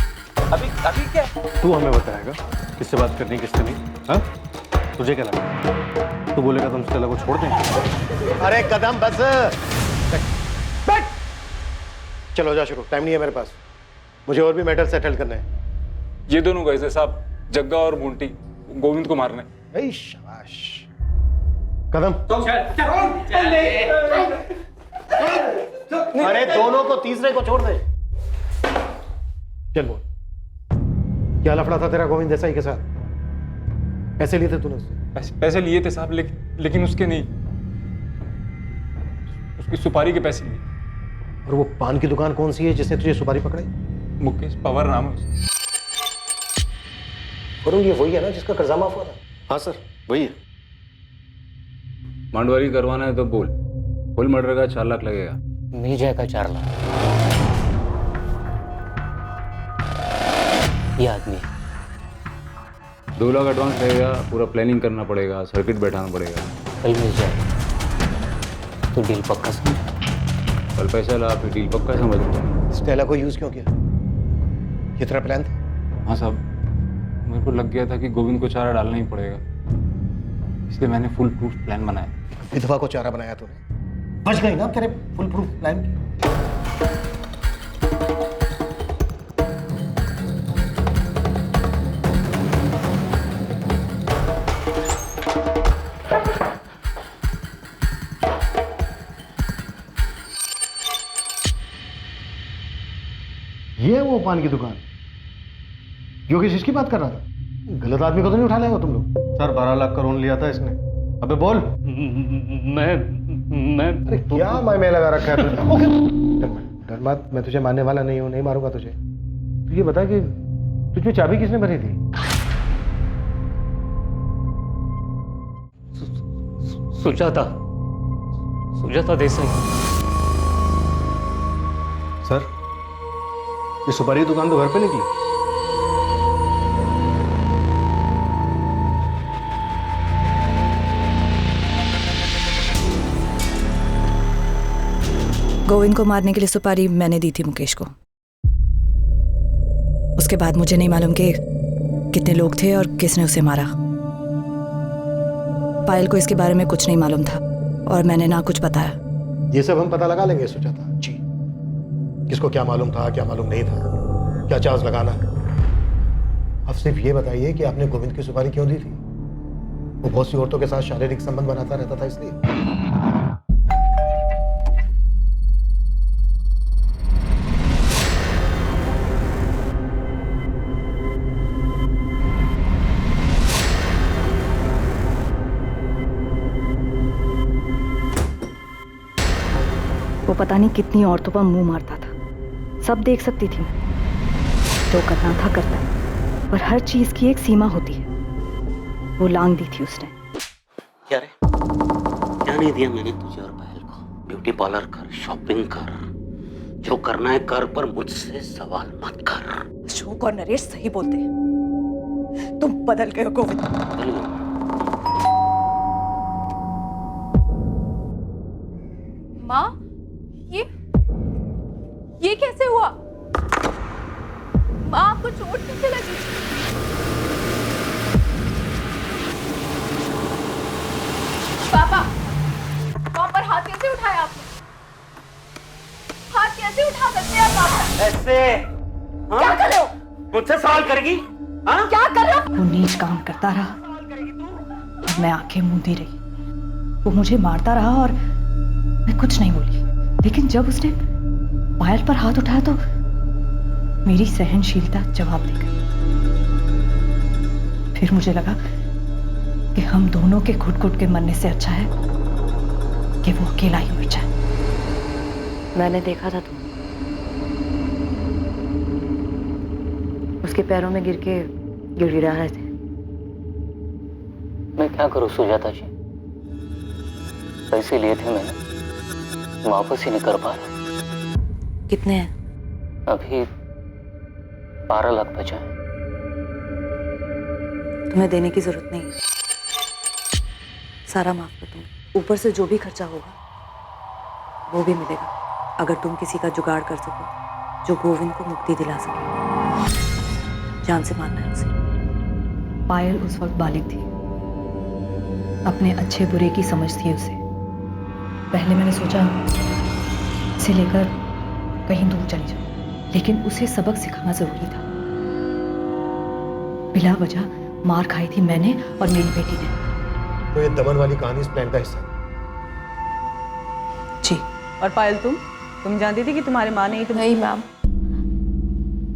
S15: अभी क्या?
S13: तू हमें बताएगा किससे बात करनी किससे नहीं? हाँ, तुझे क्या लगा तू बोलेगा तुम स्टेला को छोड़ दें?
S1: अरे कदम बस बैठ। चलो जा शुरू, टाइम नहीं है मेरे पास, मुझे और भी मैटर सेटल करने हैं।
S16: ये दोनों गए थे साहब, जग्गा और बूंटी, गोविंद को मारने।
S1: ऐ शाबाश। कदम अरे दोनों को, तीसरे को छोड़ दे। चल बोल, क्या लफड़ा था तेरा गोविंद देसाई के साथ? पैसे लिए थे तूने उससे?
S16: पैसे लिए थे साहब, लेकिन उसके नहीं, उसकी सुपारी के पैसे लिए।
S1: और वो पान की दुकान कौन सी है जिसने तुझे सुपारी पकड़ाई?
S16: मुकेश पवार नाम है उसका।
S1: वरुण ये वही है ना जिसका कर्जा माफ हुआ था?
S13: हाँ सर वही है।
S16: मांडवारी करवाना है तो बोल, फुल मर्डर का 4 लाख लगेगा।
S6: नहीं जाएगा 4 लाख। ये आदमी
S16: 2 लाख एडवांस लगेगा, पूरा प्लानिंग करना पड़ेगा, सर्किट बैठाना पड़ेगा।
S6: कल मिल जाएगा तो डील पक्का समझ।
S16: कल पैसा ला फिर डील पक्का समझ।
S1: स्टेला को यूज क्यों किया? ये तेरा प्लान था?
S16: हाँ साहब, मेरे को लग गया था कि गोविंद को चारा डालना ही पड़ेगा, इसलिए मैंने फुल प्रूफ प्लान बनाया।
S1: विधवा को चारा बनाया तूने, बच गई ना तेरे फुल प्रूफ प्लान की। ये है वो पान की दुकान? योगेश इसकी बात कर रहा था? गलत आदमी को तो नहीं उठा लाएगा तुम लोग?
S13: सर 12 लाख का लोन लिया था इसने। अबे बोल।
S1: मैं अरे क्या मैं लगा रखा है तुझे? ओके डर मत, मैं तुझे मारने वाला नहीं हूं, नहीं मारूंगा तुझे। तू ये बता कि तुझमें चाबी किसने भरी थी?
S6: सुजाता देसाई।
S13: सर ये सुपारी की दुकान तो घर पे निकली।
S7: गोविंद को मारने के लिए सुपारी मैंने दी थी मुकेश को। उसके बाद मुझे नहीं मालूम कि कितने लोग थे और किसने उसे मारा। पायल को इसके बारे में कुछ नहीं मालूम था और मैंने ना कुछ बताया।
S1: ये सब हम पता लगा लेंगे सुजाता जी, किसको क्या मालूम था, क्या मालूम नहीं था, क्या चार्ज लगाना है। अब सिर्फ ये बताइए कि आपने गोविंद की सुपारी क्यों दी थी? वो बहुत सी औरतों के साथ शारीरिक संबंध बनाता रहता था इसलिए?
S7: वो पता नहीं कितनी औरतों पर मुंह मारता था, सब देख सकती थी मैं। जो करना था करता, पर हर चीज की एक सीमा होती है। वो लांग दी थी उसने।
S19: क्या रे, क्या नहीं दिया मैंने तुझे और पायल को? ब्यूटी पार्लर कर, शॉपिंग कर, जो करना है कर, पर मुझसे सवाल मत कर।
S7: अशोक और नरेश सही बोलते हैं, तुम बदल गए हो गोविंद।
S3: माँ, ये कैसे हुआ? माँ आपको चोट कैसे लगी? पापा, वहाँ पर हाथ कैसे उठाया आपने? हाथ कैसे उठा सकते हैं आप?
S19: ऐसे
S3: क्या कर रहे हो?
S19: मुझसे सवाल करेगी? हाँ?
S3: क्या कर रहे हो?
S7: वो नीच काम करता रहा और मैं आंखें मूंदी रही। वो मुझे मारता रहा और मैं कुछ नहीं बोली, लेकिन जब उसने पायल पर हाथ उठाया तो मेरी सहनशीलता जवाब दे गई। फिर मुझे लगा कि हम दोनों के घुट घुट के मरने से अच्छा है कि वो अकेला ही मर जाए। मैंने देखा था तुम उसके पैरों में गिर के गिड़गिड़ा रहे थे।
S6: मैं क्या करूं सुजाता जी, पैसे लिए थे मैंने, वापस ही नहीं कर पा रहा।
S7: कितने हैं?
S6: अभी 12 लाख बचा है।
S7: तुम्हें देने की जरूरत नहीं है, सारा माफ कर दूंगी। ऊपर से जो भी खर्चा होगा वो भी मिलेगा, अगर तुम किसी का जुगाड़ कर सको जो गोविंद को मुक्ति दिला सके। जान से मानना है उसे। पायल उस वक्त बालिग थी, अपने अच्छे बुरे की समझ थी उसे। पहले मैंने सोचा इसे लेकर कहीं दूर चली जाऊं, लेकिन उसे सबक सिखाना जरूरी था। बिला वजह मार खाई थी मैंने और मेरी बेटी ने।
S1: तो ये दमन वाली कहानी इस प्लान का हिस्सा है?
S7: जी।
S10: और पायल, तुम जानती थी कि तुम्हारे माँ ने ही तुम्हें?
S3: नहीं मैम,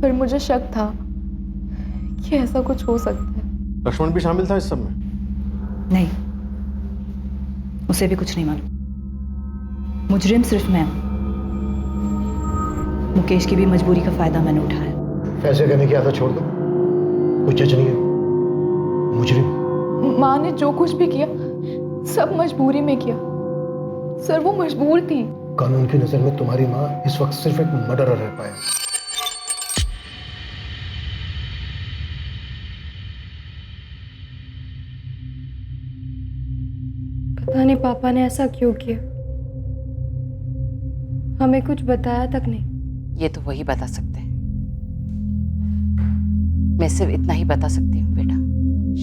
S3: पर मुझे शक था कि ऐसा कुछ हो सकता है।
S13: लक्ष्मण भी शामिल था इस सब में?
S7: नहीं, उसे भी कुछ नहीं मालूम। मुजरिम सिर्फ मैं हूं। मुकेश की भी मजबूरी का फायदा मैंने उठाया।
S1: फैसले करने की आदत छोड़ दो, कोई जज नहीं है, मुजरिम।
S3: माँ ने जो कुछ भी किया सब मजबूरी में किया। सर वो मजबूर थी।
S1: कानून की नजर में तुम्हारी माँ इस वक्त सिर्फ एक मर्डरर है पायल।
S3: पता नहीं पापा ने ऐसा क्यों किया, हमें कुछ बताया तक नहीं।
S2: ये तो वही बता सकते हैं। मैं सिर्फ इतना ही बता सकती हूँ बेटा,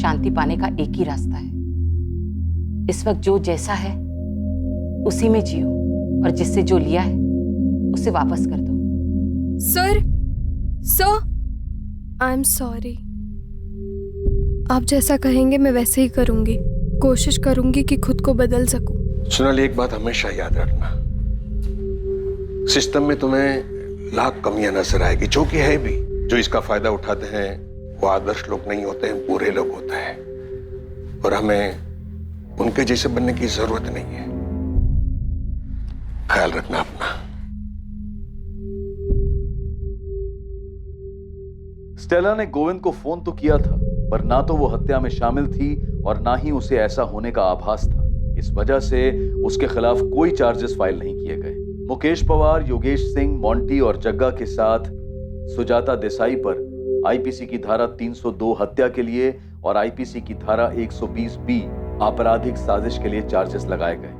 S2: शांति पाने का एक ही रास्ता है। इस वक्त जो जैसा है उसी में जियो, और जिससे जो लिया है उसे वापस कर दो।
S3: Sir I am sorry. आप जैसा कहेंगे मैं वैसे ही करूंगी। कोशिश करूंगी कि खुद को बदल सकूं।
S12: सोनाली, एक बात हमेशा याद रखना, सिस्टम में तुम्हें लाख कमियां नजर आएगी, जो कि है भी। जो इसका फायदा उठाते हैं वो आदर्श लोग नहीं होते हैं, बुरे लोग होते हैं, और हमें उनके जैसे बनने की जरूरत नहीं है। ख्याल रखना अपना।
S14: स्टेला ने गोविंद को फोन तो किया था, पर ना तो वो हत्या में शामिल थी और ना ही उसे ऐसा होने का आभास था। इस वजह से उसके खिलाफ कोई चार्जेस फाइल नहीं किए गए। मुकेश पवार, योगेश सिंह, मोंटी और जग्गा के साथ सुजाता देसाई पर आईपीसी की धारा 302 हत्या के लिए और आईपीसी की धारा 120 बी आपराधिक साजिश के लिए चार्जेस लगाए गए।